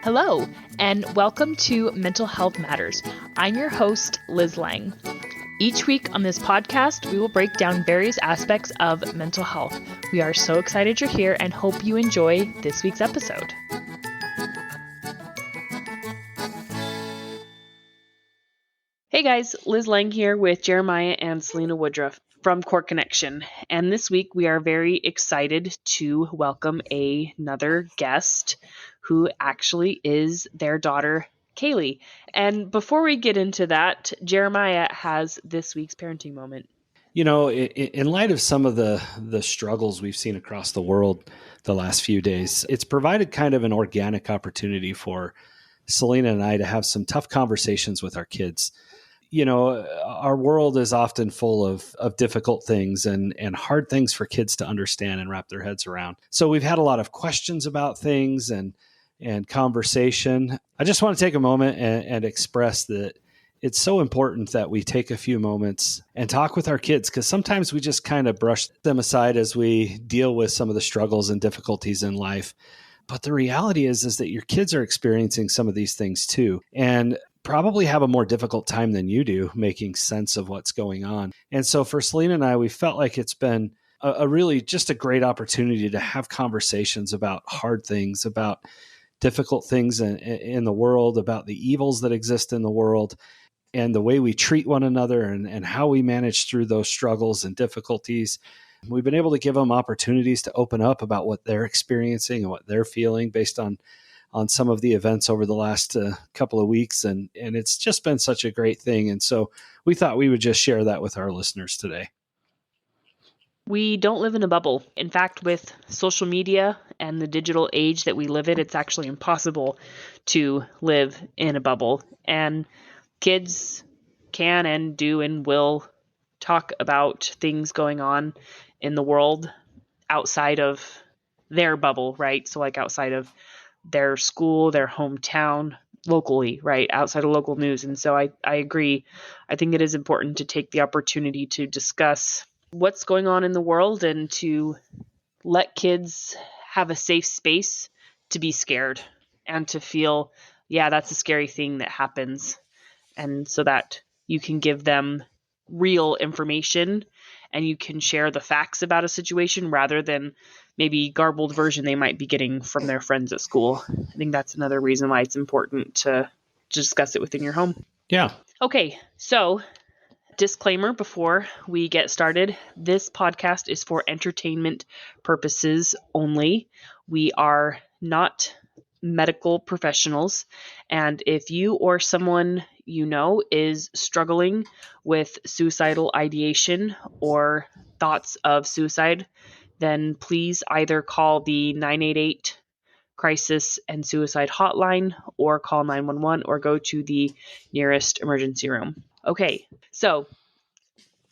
Hello, and welcome to Mental Health Matters. I'm your host, Liz Lang. Each week on this podcast, we will break down various aspects of mental health. We are so excited you're here and hope you enjoy this week's episode. Hey guys, Liz Lang here with Jeremiah and Selina Woodruff from Core Connection. And this week we are very excited to welcome another guest who actually is their daughter, Kaylee. And before we get into that, Jeremiah has this week's parenting moment. You know, in light of some of the struggles we've seen across the world the last few days, it's provided kind of an organic opportunity for Selina and I to have some tough conversations with our kids. You know, our world is often full of difficult things and hard things for kids to understand and wrap their heads around. So we've had a lot of questions about things and conversation. I just want to take a moment and express that it's so important that we take a few moments and talk with our kids, because sometimes we just kind of brush them aside as we deal with some of the struggles and difficulties in life. But the reality is that your kids are experiencing some of these things too, and probably have a more difficult time than you do making sense of what's going on. And so for Selina and I, we felt like it's been a really just a great opportunity to have conversations about hard things, about difficult things in the world, about the evils that exist in the world, and the way we treat one another and how we manage through those struggles and difficulties. We've been able to give them opportunities to open up about what they're experiencing and what they're feeling based on some of the events over the last couple of weeks. And it's just been such a great thing. And so we thought we would just share that with our listeners today. We don't live in a bubble. In fact, with social media and the digital age that we live in, it's actually impossible to live in a bubble. And kids can and do and will talk about things going on in the world outside of their bubble, right? So like outside of their school, their hometown, locally, right? Outside of local news. And so I agree. I think it is important to take the opportunity to discuss what's going on in the world and to let kids have a safe space to be scared and to feel, yeah, that's a scary thing that happens. And so that you can give them real information and you can share the facts about a situation rather than maybe garbled version they might be getting from their friends at school. I think that's another reason why it's important to discuss it within your home. Yeah. Okay, so disclaimer before we get started, this podcast is for entertainment purposes only. We are not medical professionals, and if you or someone you know is struggling with suicidal ideation or thoughts of suicide, then please either call the 988 crisis and suicide hotline or call 911 or go to the nearest emergency room. Okay, so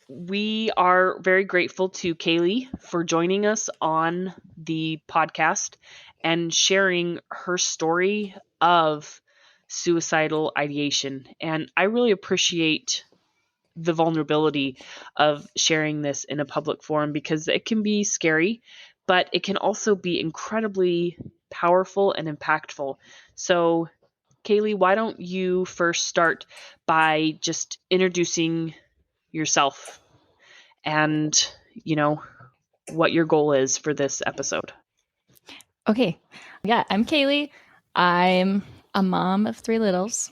we are very grateful to Kaylee for joining us on the podcast and sharing her story of suicidal ideation. And I really appreciate the vulnerability of sharing this in a public forum because it can be scary, but it can also be incredibly powerful and impactful. So, Kaylee, why don't you first start by just introducing yourself and, you know, what your goal is for this episode. Okay. Yeah, I'm Kaylee. I'm a mom of 3 littles.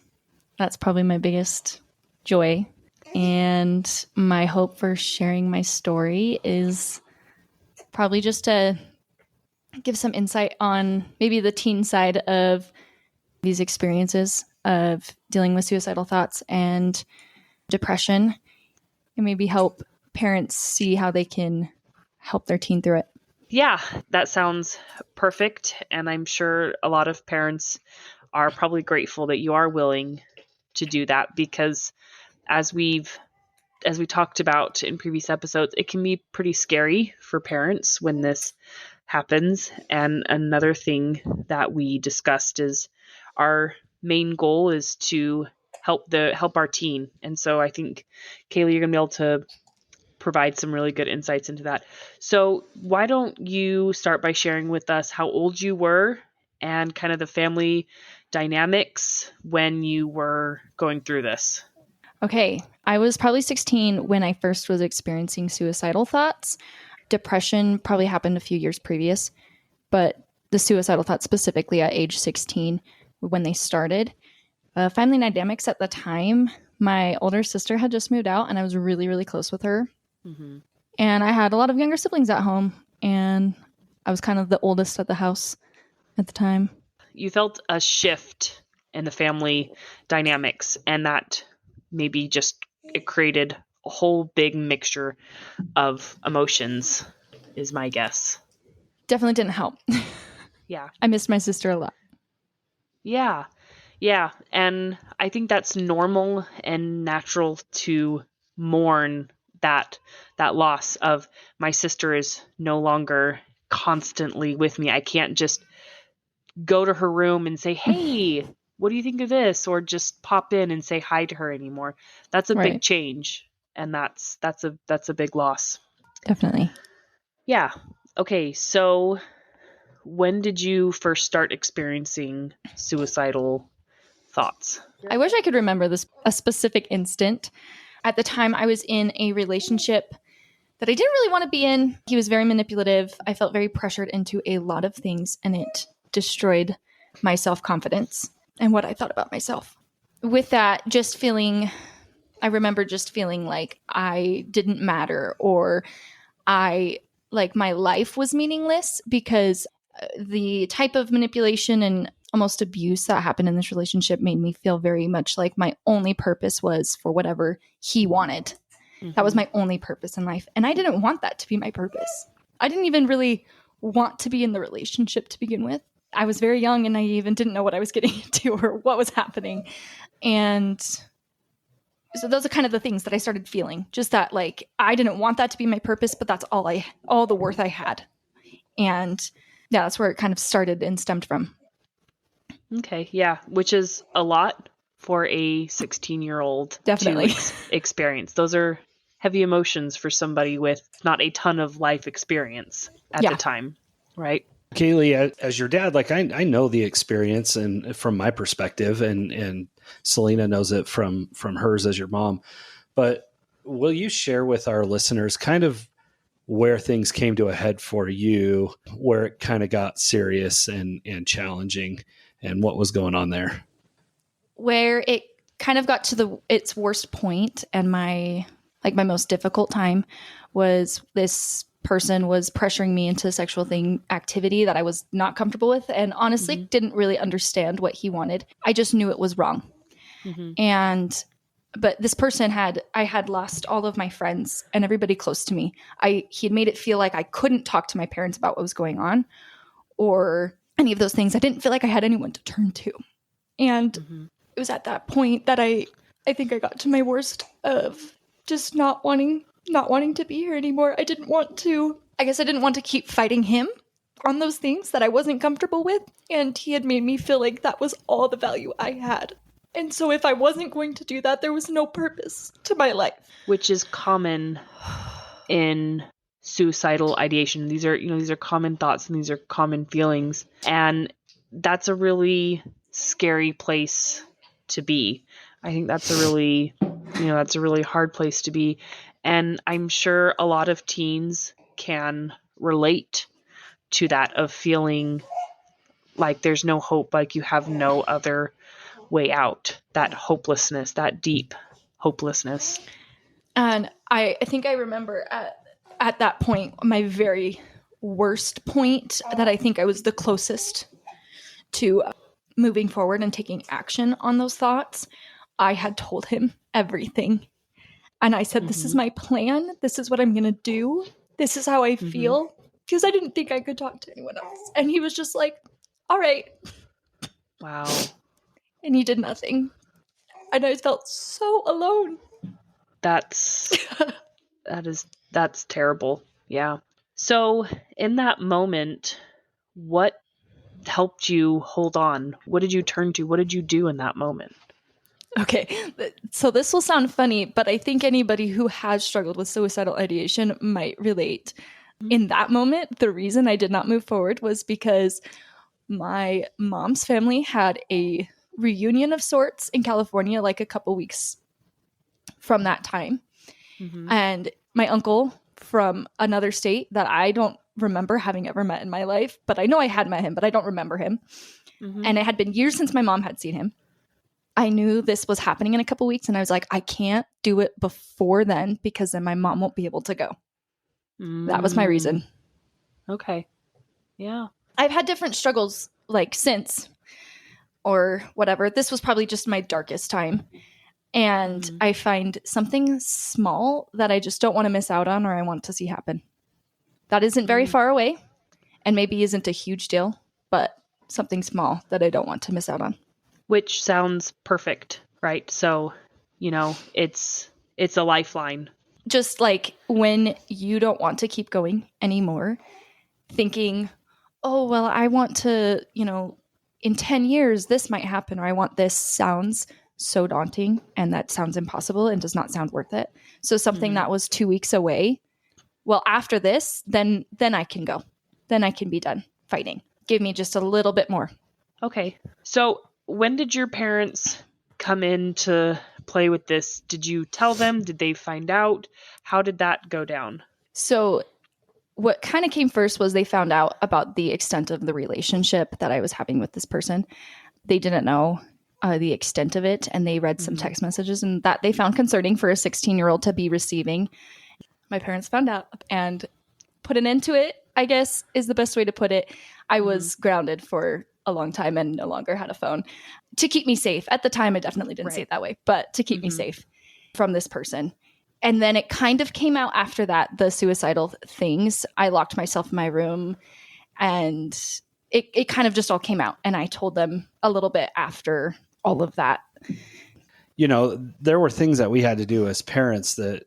That's probably my biggest joy. And my hope for sharing my story is probably just to give some insight on maybe the teen side of these experiences of dealing with suicidal thoughts and depression, and maybe help parents see how they can help their teen through it. Yeah, that sounds perfect. And I'm sure a lot of parents are probably grateful that you are willing to do that because as we talked about in previous episodes, it can be pretty scary for parents when this happens. And another thing that we discussed is our main goal is to help our teen. And so I think, Kaylee, you're going to be able to provide some really good insights into that. So why don't you start by sharing with us how old you were and kind of the family dynamics when you were going through this. Okay, I was probably 16 when I first was experiencing suicidal thoughts. Depression probably happened a few years previous, but the suicidal thoughts specifically at age 16 when they started. Family dynamics at the time, my older sister had just moved out and I was really, really close with her. Mm-hmm. And I had a lot of younger siblings at home, and I was kind of the oldest at the house at the time. You felt a shift in the family dynamics, and that maybe just it created a whole big mixture of emotions, is my guess. Definitely didn't help. Yeah. I missed my sister a lot. Yeah. Yeah. And I think that's normal and natural to mourn that loss of my sister is no longer constantly with me. I can't just go to her room and say, "Hey, what do you think of this?" or just pop in and say hi to her anymore. That's a big change, and that's a big loss. Definitely. Yeah. Okay, so when did you first start experiencing suicidal thoughts? I wish I could remember a specific instant. At the time, I was in a relationship that I didn't really want to be in. He was very manipulative. I felt very pressured into a lot of things, and it destroyed my self-confidence and what I thought about myself. With that, I remember just feeling like I didn't matter, or my life was meaningless, because the type of manipulation and almost abuse that happened in this relationship made me feel very much like my only purpose was for whatever he wanted. Mm-hmm. That was my only purpose in life. And I didn't want that to be my purpose. I didn't even really want to be in the relationship to begin with. I was very young and naive and didn't know what I was getting into or what was happening. And so those are kind of the things that I started feeling. Just that, like, I didn't want that to be my purpose, but that's all the worth I had. And yeah, that's where it kind of started and stemmed from. Okay, yeah, which is a lot for a 16-year-old definitely to experience. Those are heavy emotions for somebody with not a ton of life experience at the time, right? Kaylee, as your dad, like I know the experience, and from my perspective, and Selina knows it from hers as your mom. But will you share with our listeners kind of where things came to a head for you, where it kind of got serious and challenging, and what was going on there? Where it kind of got to its worst point, and my most difficult time, was this person was pressuring me into sexual activity that I was not comfortable with, and honestly didn't really understand what he wanted. I just knew it was wrong. Mm-hmm. But this person I had lost all of my friends and everybody close to me. He had made it feel like I couldn't talk to my parents about what was going on or any of those things. I didn't feel like I had anyone to turn to. And it was at that point that I think I got to my worst of just not wanting to be here anymore. I didn't want to keep fighting him on those things that I wasn't comfortable with. And he had made me feel like that was all the value I had. And so if I wasn't going to do that, there was no purpose to my life. Which is common in suicidal ideation. These are common thoughts and these are common feelings. And that's a really scary place to be. I think that's a really hard place to be. And I'm sure a lot of teens can relate to that, of feeling like there's no hope, like you have no other way out, that hopelessness, that deep hopelessness. And I think I remember at that point, my very worst point, that I think I was the closest to moving forward and taking action on those thoughts. I had told him everything. And I said, this is my plan. This is what I'm going to do. This is how I feel. Because I didn't think I could talk to anyone else. And he was just like, all right. Wow. And he did nothing. And I felt so alone. That's terrible. Yeah. So in that moment, what helped you hold on? What did you turn to? What did you do in that moment? Okay, so this will sound funny, but I think anybody who has struggled with suicidal ideation might relate. In that moment, the reason I did not move forward was because my mom's family had a reunion of sorts in California, like a couple weeks from that time. Mm-hmm. And my uncle from another state that I don't remember having ever met in my life, but I know I had met him, but I don't remember him. Mm-hmm. And it had been years since my mom had seen him. I knew this was happening in a couple weeks, and I was like, I can't do it before then because then my mom won't be able to go. That was my reason. Okay. Yeah. I've had different struggles like since or whatever. This was probably just my darkest time. And I find something small that I just don't want to miss out on or I want to see happen. That isn't very far away and maybe isn't a huge deal, but something small that I don't want to miss out on. Which sounds perfect, right? So, it's a lifeline. Just like when you don't want to keep going anymore, thinking, oh, well, I want to, in 10 years, this might happen, or I want this, sounds so daunting and that sounds impossible and does not sound worth it. So something that was 2 weeks away, well, after this, then I can go. Then I can be done fighting. Give me just a little bit more. Okay. So when did your parents come in to play with this? Did you tell them? Did they find out? How did that go down? So what kind of came first was they found out about the extent of the relationship that I was having with this person. They didn't know the extent of it, and they read some text messages and that they found concerning for a 16-year-old to be receiving. My parents found out and put an end to it, I guess is the best way to put it. I was grounded for a long time and no longer had a phone to keep me safe. At the time, I definitely didn't say it that way, but to keep me safe from this person. And then it kind of came out after that, the suicidal things. I locked myself in my room and it kind of just all came out. And I told them a little bit after all of that. There were things that we had to do as parents that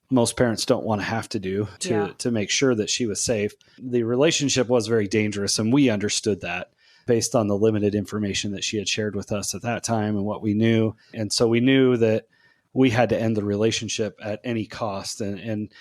most parents don't want to have to do to make sure that she was safe. The relationship was very dangerous, and we understood that based on the limited information that she had shared with us at that time and what we knew. And so we knew that we had to end the relationship at any cost. And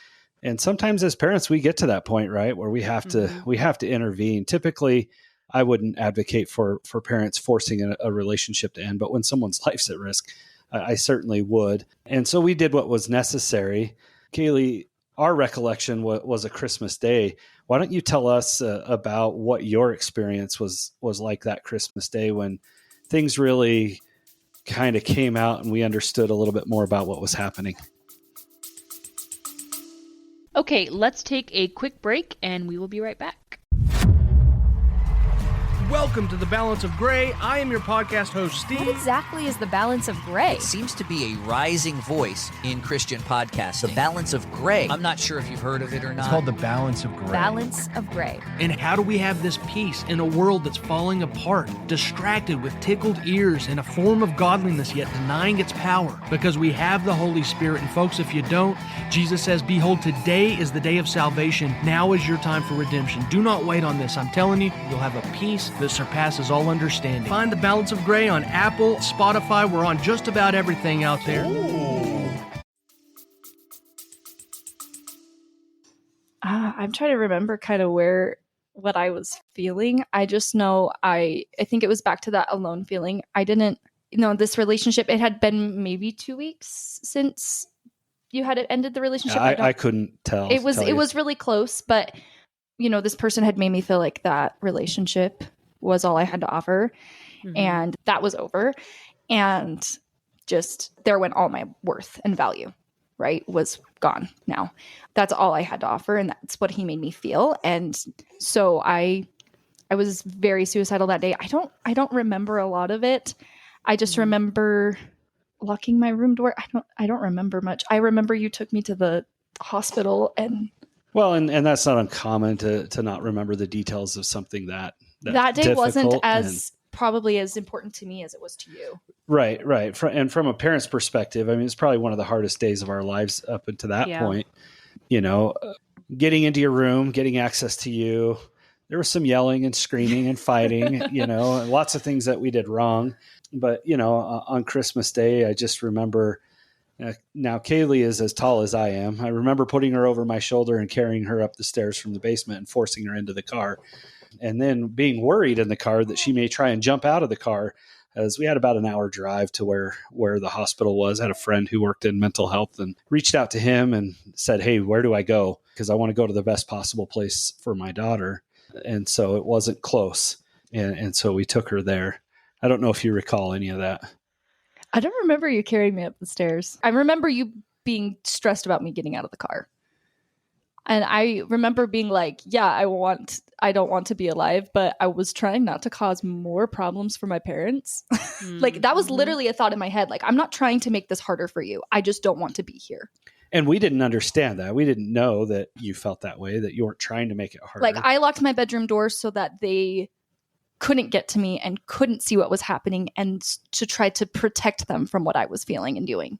sometimes as parents, we get to that point, right, where we have to intervene. Typically, I wouldn't advocate for parents forcing a relationship to end, but when someone's life's at risk, I certainly would. And so we did what was necessary. Kaylee, our recollection was a Christmas day. Why don't you tell us about what your experience was like that Christmas day when things really kind of came out and we understood a little bit more about what was happening? Okay, let's take a quick break and we will be right back. Welcome to The Balance of Gray. I am your podcast host, Steve. What exactly is The Balance of Gray? It seems to be a rising voice in Christian podcasting. The Balance of Gray. I'm not sure if you've heard of it or not. It's called The Balance of Gray. Balance of Gray. And how do we have this peace in a world that's falling apart, distracted with tickled ears in a form of godliness, yet denying its power? Because we have the Holy Spirit. And folks, if you don't, Jesus says, behold, today is the day of salvation. Now is your time for redemption. Do not wait on this. I'm telling you, you'll have a peace that surpasses all understanding. Find The Balance of Gray on Apple, Spotify. We're on just about everything out there. I'm trying to remember kind of what I was feeling. I just know I think it was back to that alone feeling. I didn't, this relationship, it had been maybe 2 weeks since you had ended the relationship. I couldn't tell. It was really close, but this person had made me feel like that relationship was all I had to offer. And that was over. And just there went all my worth and value, right? Was gone now. That's all I had to offer. And that's what he made me feel. And so I was very suicidal that day. I don't remember a lot of it. I just remember locking my room door. I don't remember much. I remember you took me to the hospital and that's not uncommon to not remember the details of something that day wasn't as probably as important to me as it was to you. Right. And from a parent's perspective, I mean, it's probably one of the hardest days of our lives up until that point. Getting into your room, getting access to you. There was some yelling and screaming and fighting, and lots of things that we did wrong. But, on Christmas Day, I just remember now Kaylee is as tall as I am. I remember putting her over my shoulder and carrying her up the stairs from the basement and forcing her into the car. and then being worried in the car that she may try and jump out of the car, as we had about an hour drive to where the hospital was. I had a friend who worked in mental health and reached out to him and said, hey, where do I go? Because I want to go to the best possible place for my daughter. And so it wasn't close. And so we took her there. I don't know if you recall any of that. I don't remember you carrying me up the stairs. I remember you being stressed about me getting out of the car. And I remember being like, yeah, I don't want to be alive, but I was trying not to cause more problems for my parents. Like that was literally a thought in my head. Like, I'm not trying to make this harder for you. I just don't want to be here. And we didn't understand that. We didn't know that you felt that way, that you weren't trying to make it harder. Like, I locked my bedroom door so that they couldn't get to me and couldn't see what was happening, and to try to protect them from what I was feeling and doing.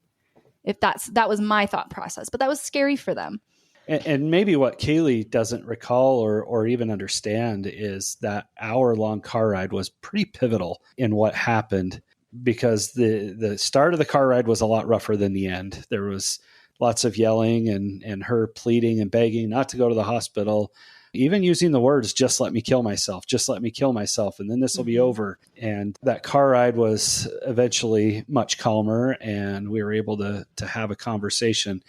If that was my thought process, but that was scary for them. And maybe what Kaylee doesn't recall or even understand is that hour-long car ride was pretty pivotal in what happened, because the start of the car ride was a lot rougher than the end. There was lots of yelling and her pleading and begging not to go to the hospital, even using the words, just let me kill myself, just let me kill myself, and then this will be over. And that car ride was eventually much calmer, and we were able to have a conversation.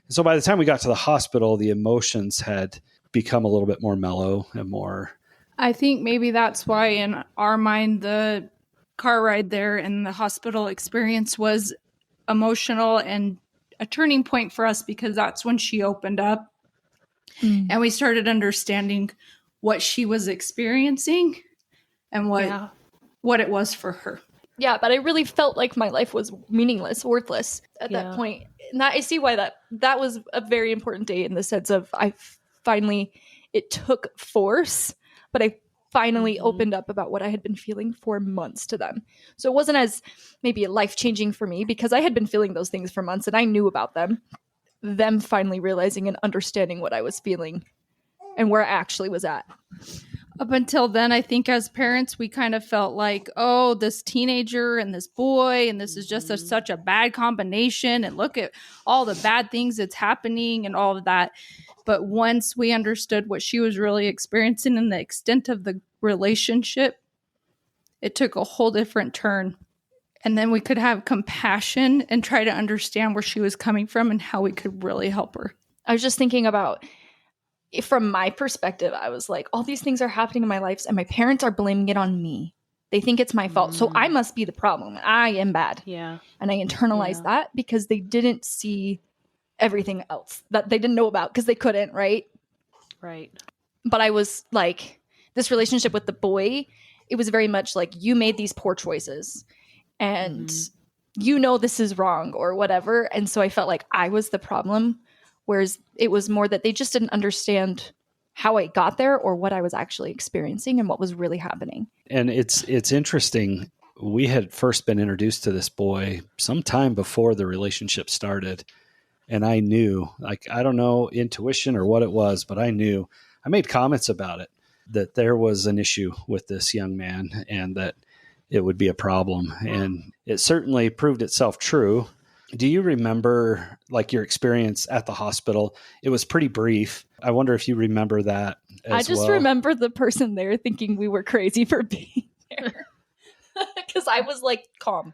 So by the time we got to the hospital, the emotions had become a little bit more mellow and more. I think maybe that's why in our mind, the car ride there and the hospital experience was emotional and a turning point for us, because that's when she opened up and we started understanding what she was experiencing and what it was for her. Yeah, but I really felt like my life was meaningless, worthless at that point. And I see why that was a very important day, in the sense of it took force, but I finally opened up about what I had been feeling for months to them. So it wasn't as maybe life-changing for me, because I had been feeling those things for months and I knew about them. Them finally realizing and understanding what I was feeling and where I actually was at. Up until then, I think as parents, we kind of felt like, oh, this teenager and this boy, and this is just such a bad combination, and look at all the bad things that's happening and all of that. But once we understood what she was really experiencing and the extent of the relationship, it took a whole different turn. And then we could have compassion and try to understand where she was coming from and how we could really help her. I was just thinking about, from my perspective, I was like, all these things are happening in my life and my parents are blaming it on me. They think it's my fault. So I must be the problem. I am bad. Yeah. And I internalized that because they didn't see everything else that they didn't know about, because they couldn't, right? Right. But I was like, this relationship with the boy, it was very much like, you made these poor choices and you know this is wrong or whatever. And so I felt like I was the problem. Whereas it was more that they just didn't understand how I got there or what I was actually experiencing and what was really happening. And it's interesting. We had first been introduced to this boy sometime before the relationship started. And I knew, like, I don't know, intuition or what it was, but I knew. I made comments about it, that there was an issue with this young man and that it would be a problem. And it certainly proved itself true. Do you remember, like, your experience at the hospital? It was pretty brief. I wonder if you remember that as well. I just remember the person there thinking we were crazy for being there. Because I was, like, calm.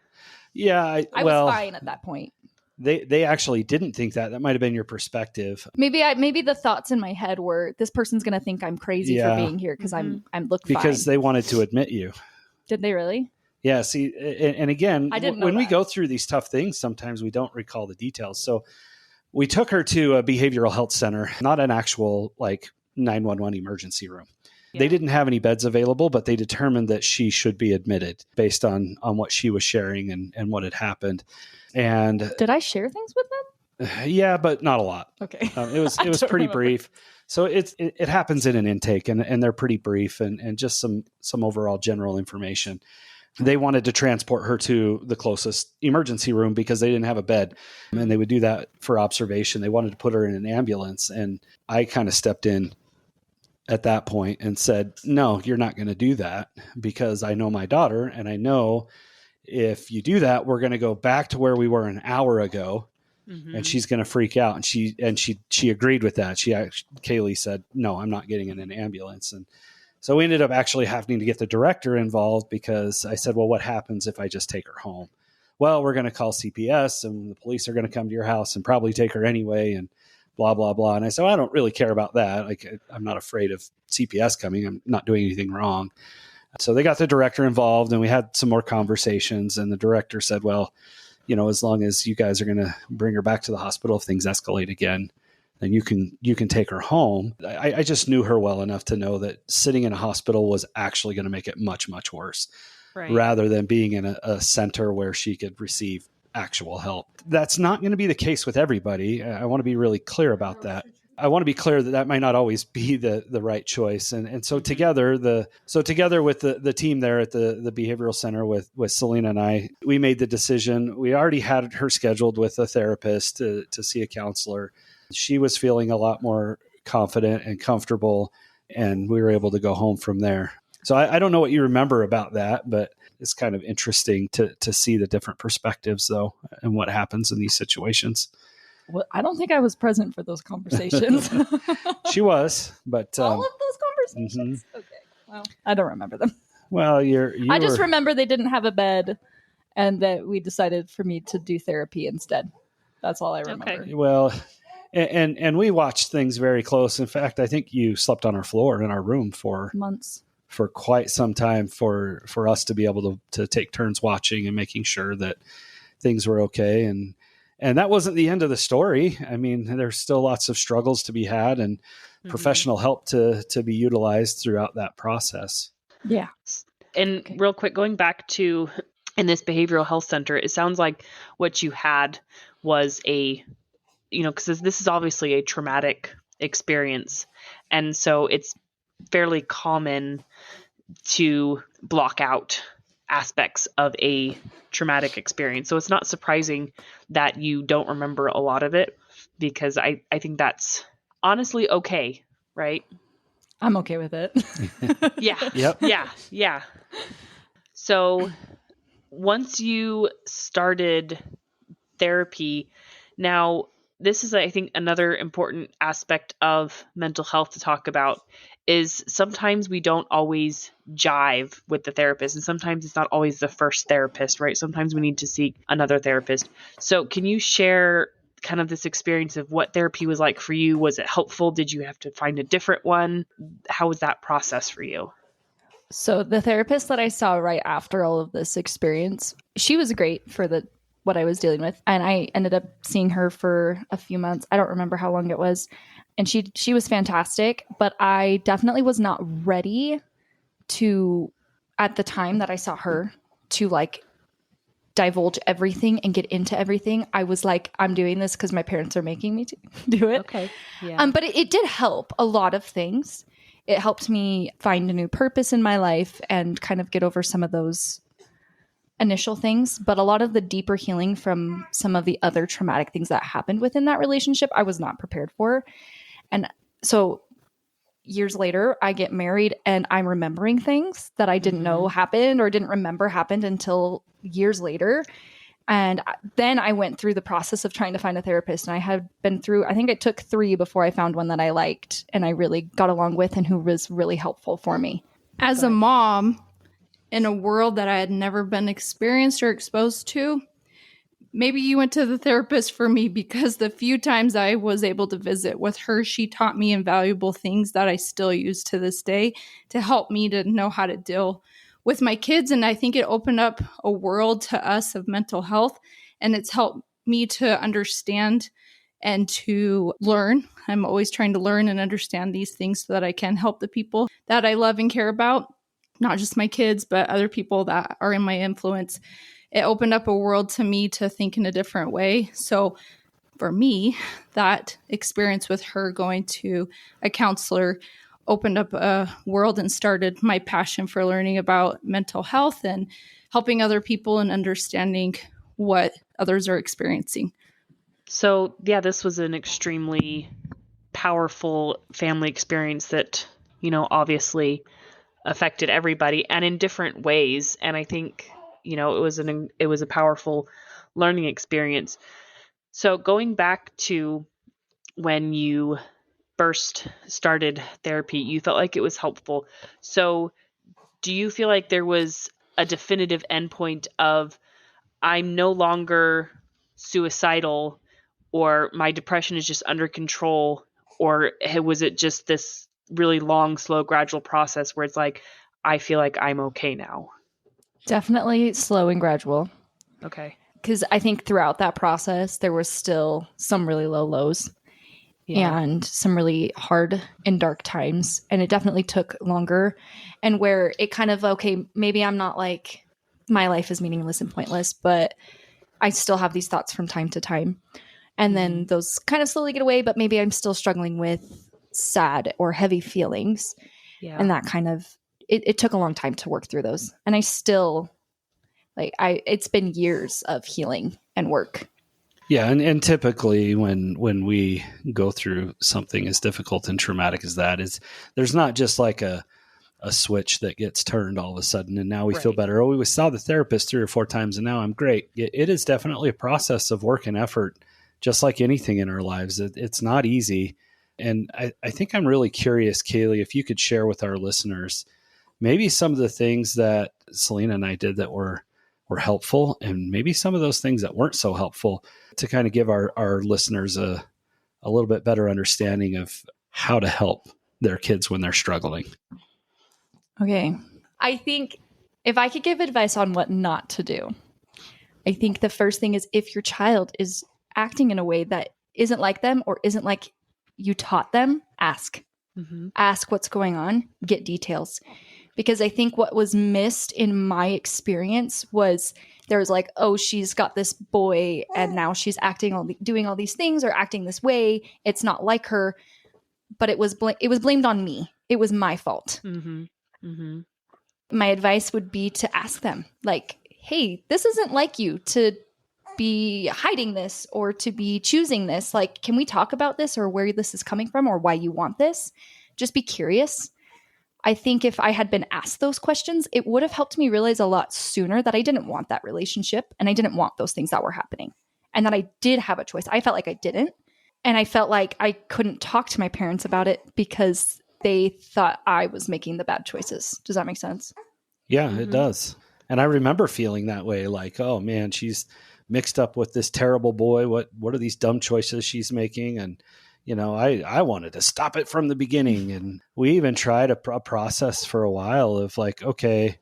Yeah. I was fine at that point. They actually didn't think that. That might have been your perspective. Maybe the thoughts in my head were, this person's going to think I'm crazy for being here because I'm looking fine. Because they wanted to admit you. Did they really? Yeah. See, and again, when we go through these tough things, sometimes we don't recall the details. So we took her to a behavioral health center, not an actual like 911 emergency room. Yeah. They didn't have any beds available, but they determined that she should be admitted based on what she was sharing and what had happened. And did I share things with them? Yeah, but not a lot. Okay. It was pretty brief. So it happens in an intake and they're pretty brief and just some overall general information. They wanted to transport her to the closest emergency room because they didn't have a bed, and they would do that for observation. They wanted to put her in an ambulance, and I kind of stepped in at that point and said, no, you're not going to do that, because I know my daughter, and I know if you do that, we're going to go back to where we were an hour ago, and she's going to freak out. And she agreed with that. Kaylee said, no, I'm not getting in an ambulance. And So we ended up actually having to get the director involved because I said, well, what happens if I just take her home? Well, we're going to call CPS and the police are going to come to your house and probably take her anyway and blah, blah, blah. And I said, well, I don't really care about that. Like, I'm not afraid of CPS coming. I'm not doing anything wrong. So they got the director involved and we had some more conversations. And the director said, well, as long as you guys are going to bring her back to the hospital, if things escalate again, then you can take her home. I just knew her well enough to know that sitting in a hospital was actually going to make it much, much worse, rather than being in a center where she could receive actual help. That's not going to be the case with everybody. I want to be really clear about that. I want to be clear that might not always be the right choice. And so together with the team there at the behavioral center with Selina and I, we made the decision. We already had her scheduled with a therapist to see a counselor. She was feeling a lot more confident and comfortable, and we were able to go home from there. So I don't know what you remember about that, but it's kind of interesting to see the different perspectives, though, and what happens in these situations. Well, I don't think I was present for those conversations. She was, but all of those conversations. Mm-hmm. Okay, well, I don't remember them. Well, I just remember they didn't have a bed, and that we decided for me to do therapy instead. That's all I remember. Okay. Well, and we watched things very close. In fact, I think you slept on our floor in our room for months, for quite some time, for us to be able to take turns watching and making sure that things were okay. And that wasn't the end of the story. I mean, there's still lots of struggles to be had and professional help to be utilized throughout that process. Yeah. And real quick, going back to in this behavioral health center, it sounds like what you had was because this is obviously a traumatic experience. And so it's fairly common to block out aspects of a traumatic experience. So it's not surprising that you don't remember a lot of it, because I think that's honestly okay, right? I'm okay with it. Yeah. Yep. Yeah. So once you started therapy, now this is, I think, another important aspect of mental health to talk about, is sometimes we don't always jive with the therapist, and sometimes it's not always the first therapist, right? Sometimes we need to seek another therapist. So can you share kind of this experience of what therapy was like for you? Was it helpful? Did you have to find a different one? How was that process for you? So the therapist that I saw right after all of this experience, she was great for what I was dealing with. And I ended up seeing her for a few months. I don't remember how long it was. And she was fantastic, but I definitely was not ready to, at the time that I saw her, to like divulge everything and get into everything. I was like, I'm doing this because my parents are making me to do it. Okay. Yeah. But it did help a lot of things. It helped me find a new purpose in my life and kind of get over some of those initial things. But a lot of the deeper healing from some of the other traumatic things that happened within that relationship, I was not prepared for. And so years later, I get married and I'm remembering things that I didn't know happened or didn't remember happened until years later. And then I went through the process of trying to find a therapist. And I had been through, I think it took 3 before I found one that I liked and I really got along with and who was really helpful for me. As a mom in a world that I had never been experienced or exposed to, maybe you went to the therapist for me, because the few times I was able to visit with her, she taught me invaluable things that I still use to this day to help me to know how to deal with my kids. And I think it opened up a world to us of mental health, and it's helped me to understand and to learn. I'm always trying to learn and understand these things so that I can help the people that I love and care about, not just my kids, but other people that are in my influence. It opened up a world to me to think in a different way. So for me, that experience with her going to a counselor opened up a world and started my passion for learning about mental health and helping other people and understanding what others are experiencing. So yeah, this was an extremely powerful family experience that, obviously affected everybody and in different ways. And I think, it was a powerful learning experience. So going back to when you first started therapy, you felt like it was helpful. So do you feel like there was a definitive endpoint of I'm no longer suicidal, or my depression is just under control, or was it just this really long, slow, gradual process where it's like, I feel like I'm okay now? Definitely slow and gradual. Okay. Because I think throughout that process, there was still some really low lows and some really hard and dark times. And it definitely took longer. And where it kind of, okay, maybe I'm not like, my life is meaningless and pointless, but I still have these thoughts from time to time. And then those kind of slowly get away, but maybe I'm still struggling with sad or heavy feelings. Yeah. And that kind of, it took a long time to work through those. And I still, it's been years of healing and work. Yeah, and typically when we go through something as difficult and traumatic as that, is there's not just like a switch that gets turned all of a sudden and now we feel better. Oh, we saw the therapist 3 or 4 times and now I'm great. It is definitely a process of work and effort, just like anything in our lives. It's not easy. And I think I'm really curious, Kaylee, if you could share with our listeners maybe some of the things that Selina and I did that were helpful, and maybe some of those things that weren't so helpful, to kind of give our listeners a little bit better understanding of how to help their kids when they're struggling. Okay. I think if I could give advice on what not to do, I think the first thing is if your child is acting in a way that isn't like them or isn't like you taught them, ask. Ask what's going on, get details. Because I think what was missed in my experience was there was like, oh, she's got this boy and now she's doing all these things or acting this way. It's not like her, but it was blamed on me. It was my fault. My advice would be to ask them like, hey, this isn't like you to be hiding this or to be choosing this. Like, can we talk about this or where this is coming from or why you want this? Just be curious. I think if I had been asked those questions, it would have helped me realize a lot sooner that I didn't want that relationship and I didn't want those things that were happening and that I did have a choice. I felt like I didn't. And I felt like I couldn't talk to my parents about it because they thought I was making the bad choices. Does that make sense? Yeah, it does. And I remember feeling that way, like, oh man, she's mixed up with this terrible boy. What are these dumb choices she's making? And you know, I wanted to stop it from the beginning. And we even tried a process for a while of like, okay,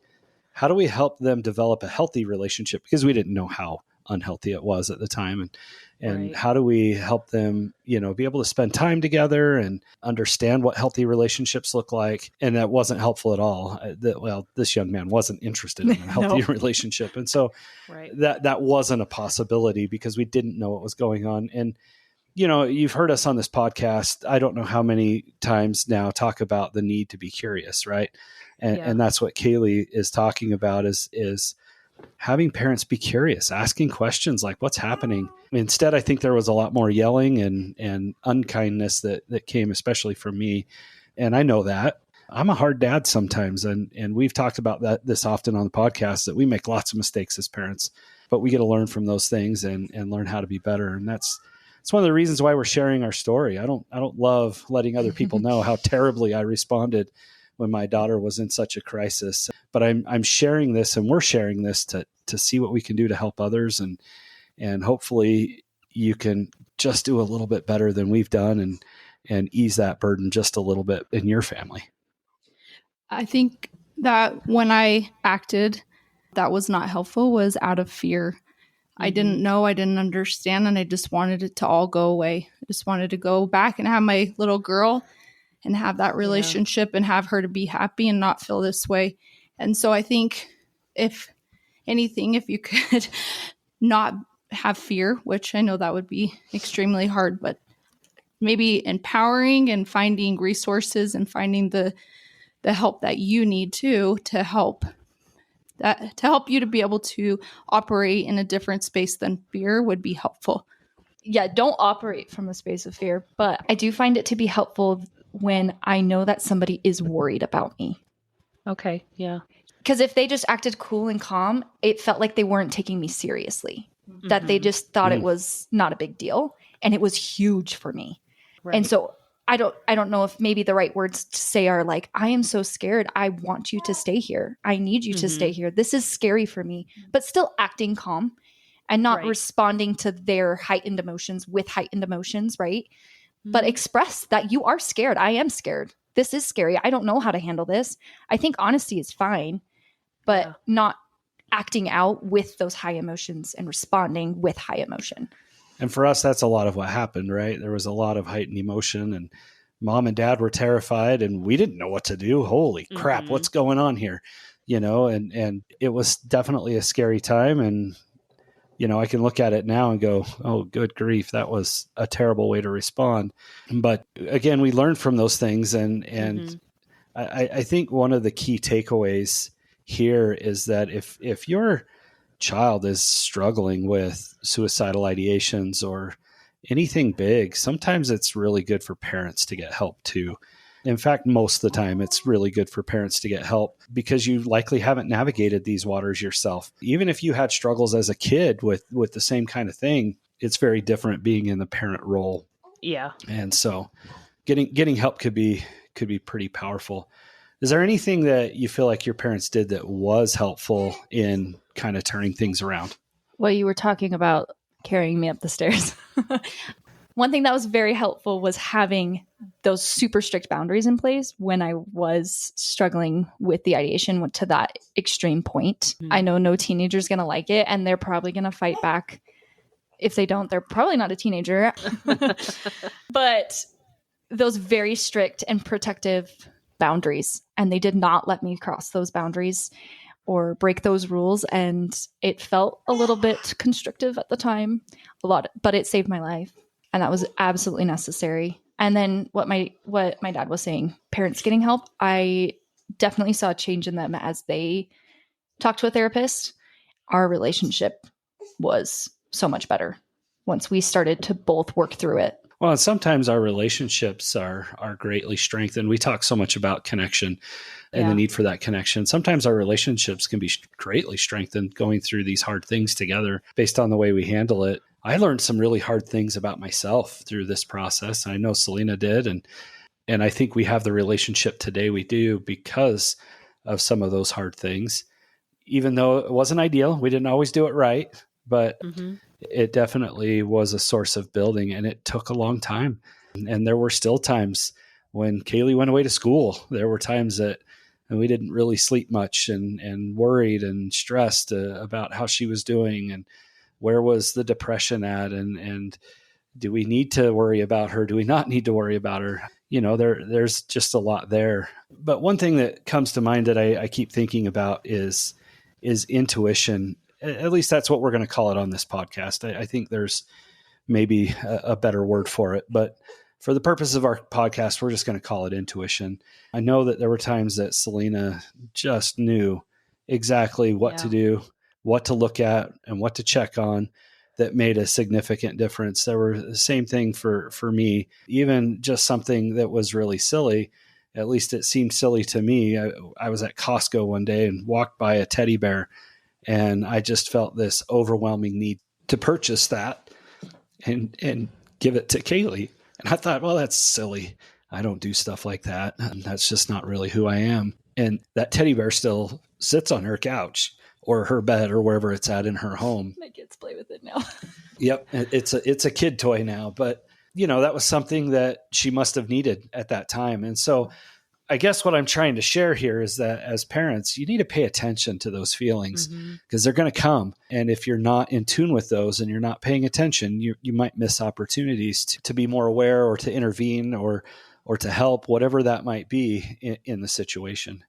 how do we help them develop a healthy relationship? Because we didn't know how unhealthy it was at the time. And how do we help them, you know, be able to spend time together and understand what healthy relationships look like? And that wasn't helpful at all. This young man wasn't interested in a healthy relationship. And so that wasn't a possibility because we didn't know what was going on. And you know, you've heard us on this podcast, I don't know how many times now, talk about the need to be curious, right? And that's what Kaylee is talking about is having parents be curious, asking questions like, what's happening? Instead, I think there was a lot more yelling and unkindness that came, especially from me. And I know that. I'm a hard dad sometimes. And we've talked about this often on the podcast, that we make lots of mistakes as parents, but we get to learn from those things and learn how to be better. And it's one of the reasons why we're sharing our story. I don't love letting other people know how terribly I responded when my daughter was in such a crisis, but I'm sharing this and we're sharing this to see what we can do to help others. And hopefully you can just do a little bit better than we've done and ease that burden just a little bit in your family. I think that when I acted that was not helpful was out of fear. I didn't know, I didn't understand, and I just wanted it to all go away. I just wanted to go back and have my little girl and have that relationship and have her to be happy and not feel this way. And so I think if anything, if you could not have fear, which I know that would be extremely hard, but maybe empowering and finding resources and finding the help that you need to help you to be able to operate in a different space than fear would be helpful. Yeah, don't operate from a space of fear, but I do find it to be helpful when I know that somebody is worried about me. Okay, yeah. Because if they just acted cool and calm, it felt like they weren't taking me seriously, that they just thought it was not a big deal. And it was huge for me. Right. And so I don't know if maybe the right words to say are like, I am so scared. I want you to stay here. I need you to stay here. This is scary for me, but still acting calm and not responding to their heightened emotions with heightened emotions, right? But express that you are scared. I am scared. This is scary. I don't know how to handle this. I think honesty is fine, but not acting out with those high emotions and responding with high emotion. And for us, that's a lot of what happened, right? There was a lot of heightened emotion, and mom and dad were terrified, and we didn't know what to do. Holy crap, what's going on here? And it was definitely a scary time. And, I can look at it now and go, oh, good grief, that was a terrible way to respond. But again, we learned from those things. And I think one of the key takeaways here is that if your child is struggling with suicidal ideations or anything big, sometimes it's really good for parents to get help too. In fact, most of the time, it's really good for parents to get help because you likely haven't navigated these waters yourself. Even if you had struggles as a kid with the same kind of thing, it's very different being in the parent role. Yeah. And so getting help could be pretty powerful. Is there anything that you feel like your parents did that was helpful in kind of turning things around? Well, you were talking about carrying me up the stairs. One thing that was very helpful was having those super strict boundaries in place when I was struggling with the ideation to that extreme point. I know no teenager's going to like it, and they're probably going to fight back. If they don't, they're probably not a teenager. But those very strict and protective boundaries, and they did not let me cross those boundaries or break those rules. And it felt a little bit constrictive at the time, but it saved my life. And that was absolutely necessary. And then what my dad was saying, parents getting help, I definitely saw a change in them as they talked to a therapist. Our relationship was so much better once we started to both work through it. Well, and sometimes our relationships are greatly strengthened. We talk so much about connection and the need for that connection. Sometimes our relationships can be greatly strengthened going through these hard things together based on the way we handle it. I learned some really hard things about myself through this process. I know Selina did. And I think we have the relationship today we do because of some of those hard things. Even though it wasn't ideal, we didn't always do it right, but it definitely was a source of building, and it took a long time. And there were still times when Kaylee went away to school. There were times that we didn't really sleep much and worried and stressed about how she was doing and where was the depression at, and do we need to worry about her? Do we not need to worry about her? There's just a lot there. But one thing that comes to mind that I keep thinking about is intuition. At least that's what we're going to call it on this podcast. I think there's maybe a better word for it, but for the purpose of our podcast, we're just going to call it intuition. I know that there were times that Selina just knew exactly what to do, what to look at, and what to check on that made a significant difference. There were the same thing for me, even just something that was really silly. At least it seemed silly to me. I was at Costco one day and walked by a teddy bear, and I just felt this overwhelming need to purchase that and give it to Kaylee. And I thought, well, that's silly. I don't do stuff like that. And that's just not really who I am. And that teddy bear still sits on her couch or her bed or wherever it's at in her home. My kids play with it now. Yep. It's a kid toy now, but that was something that she must have needed at that time. And so I guess what I'm trying to share here is that as parents, you need to pay attention to those feelings because they're going to come. And if you're not in tune with those and you're not paying attention, you might miss opportunities to be more aware or to intervene or to help, whatever that might be in the situation.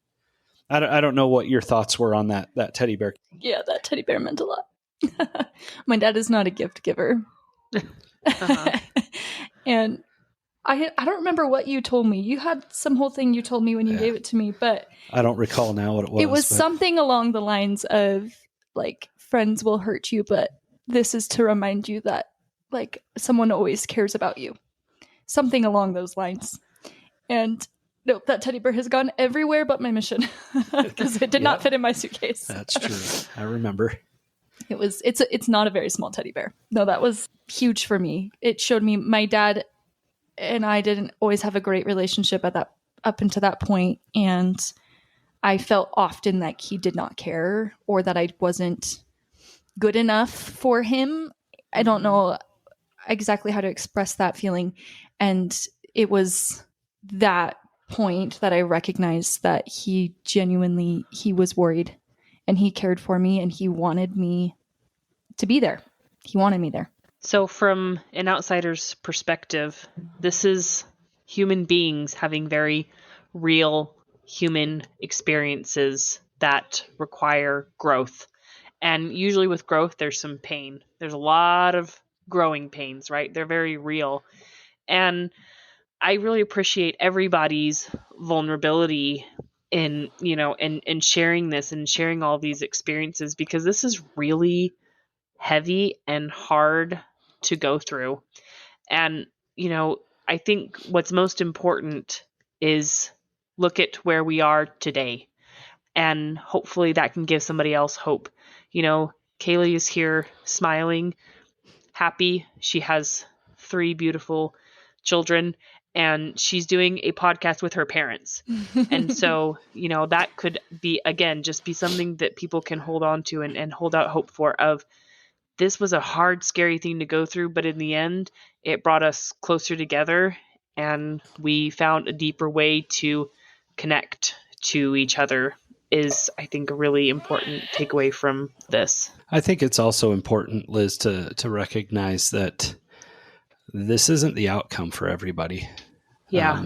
I don't know what your thoughts were on that teddy bear. Yeah, that teddy bear meant a lot. My dad is not a gift giver. And I don't remember what you told me. You had some whole thing you told me when you gave it to me, but I don't recall now what it was. It was something along the lines of like, friends will hurt you, but this is to remind you that like someone always cares about you. Something along those lines. And no, that teddy bear has gone everywhere but my mission because it did not fit in my suitcase. That's true. I remember. It's not a very small teddy bear. No, that was huge for me. It showed me my dad and I didn't always have a great relationship up until that point. And I felt often like he did not care or that I wasn't good enough for him. I don't know exactly how to express that feeling. And it was that point that I recognized that he was worried and he cared for me and he wanted me to be there. He wanted me there. So from an outsider's perspective, this is human beings having very real human experiences that require growth. And usually with growth, there's some pain. There's a lot of growing pains, right? They're very real. And I really appreciate everybody's vulnerability in, and sharing this and sharing all these experiences, because this is really heavy and hard to go through. And, I think what's most important is look at where we are today. And hopefully that can give somebody else hope. Kaylee is here smiling, happy. She has 3 beautiful children and she's doing a podcast with her parents. And so, that could be, again, just be something that people can hold on to and hold out hope for. Of this was a hard, scary thing to go through, but in the end, it brought us closer together and we found a deeper way to connect to each other, is, I think, a really important takeaway from this. I think it's also important, Liz, to recognize that this isn't the outcome for everybody. Yeah.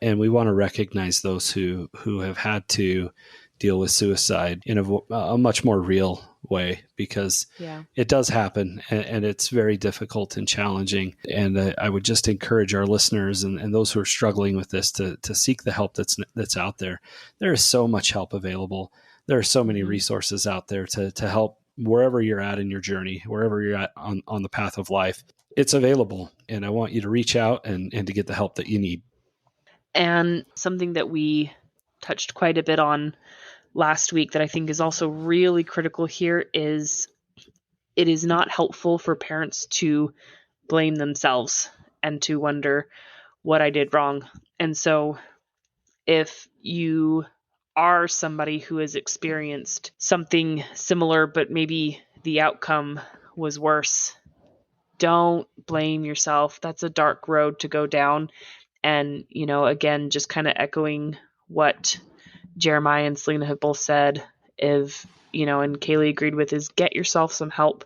And we want to recognize those who have had to deal with suicide in a much more real way, because it does happen and it's very difficult and challenging. And I would just encourage our listeners and those who are struggling with this to seek the help that's out there. There is so much help available. There are so many resources out there to help wherever you're at in your journey, wherever you're at on the path of life. It's available. And I want you to reach out and to get the help that you need. And something that we touched quite a bit on last week that I think is also really critical here is it is not helpful for parents to blame themselves and to wonder what I did wrong. And so if you are somebody who has experienced something similar, but maybe the outcome was worse, don't blame yourself. That's a dark road to go down. And, again, just kind of echoing what Jeremiah and Selina have both said, and Kaylee agreed with, is get yourself some help.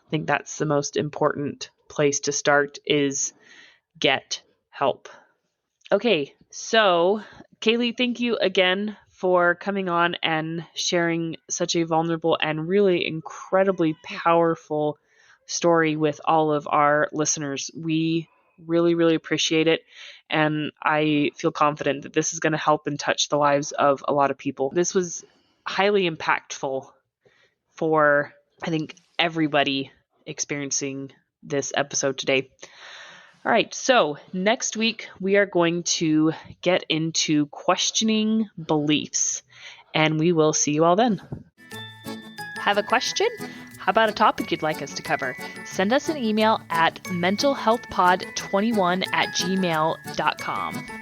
I think that's the most important place to start, is get help. Okay, so Kaylee, thank you again for coming on and sharing such a vulnerable and really incredibly powerful story with all of our listeners. We really, really appreciate it. And I feel confident that this is going to help and touch the lives of a lot of people. This was highly impactful for, I think, everybody experiencing this episode today. All right, so next week we are going to get into questioning beliefs, and we will see you all then. Have a question? How about a topic you'd like us to cover? Send us an email at mentalhealthpod21@gmail.com.